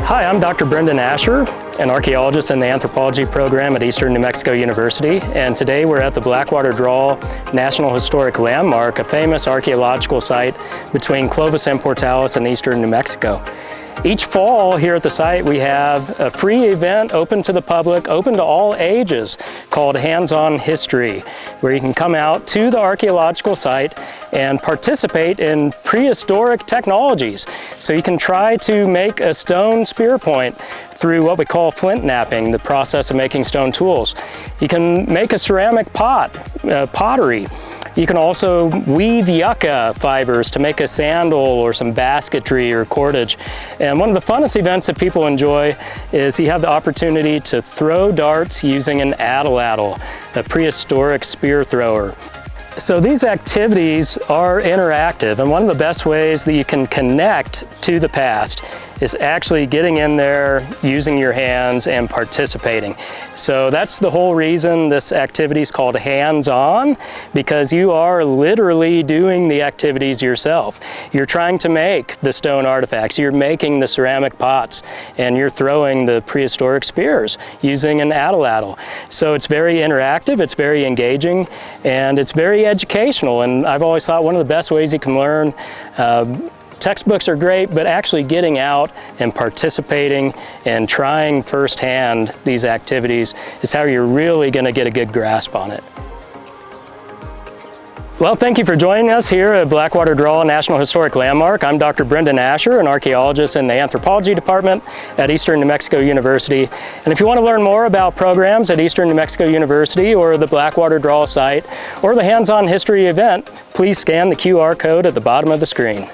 Hi, I'm Dr. Brendan Asher, an archaeologist in the anthropology program at Eastern New Mexico University, and today we're at the Blackwater Draw National Historic Landmark, a famous archaeological site between Clovis and Portales in eastern New Mexico. Each fall here at the site we have a free event open to the public, open to all ages, called Hands-On History, where you can come out to the archaeological site and participate in prehistoric technologies. So you can try to make a stone spear point through what we call flint knapping, the process of making stone tools. You can make a ceramic pottery. You can also weave yucca fibers to make a sandal or some basketry or cordage. And one of the funnest events that people enjoy is you have the opportunity to throw darts using an atlatl, a prehistoric spear thrower. So these activities are interactive, and one of the best ways that you can connect to the past is actually getting in there, using your hands, and participating. So that's the whole reason this activity is called hands-on, because you are literally doing the activities yourself. You're trying to make the stone artifacts, you're making the ceramic pots, and you're throwing the prehistoric spears using an atlatl. So it's very interactive, it's very engaging, and it's very educational. And I've always thought one of the best ways you can learn, textbooks are great, but actually getting out and participating and trying firsthand these activities is how you're really going to get a good grasp on it. Well, thank you for joining us here at Blackwater Draw National Historic Landmark. I'm Dr. Brendan Asher, an archaeologist in the anthropology department at Eastern New Mexico University. And if you want to learn more about programs at Eastern New Mexico University or the Blackwater Draw site or the Hands-On History event, please scan the QR code at the bottom of the screen.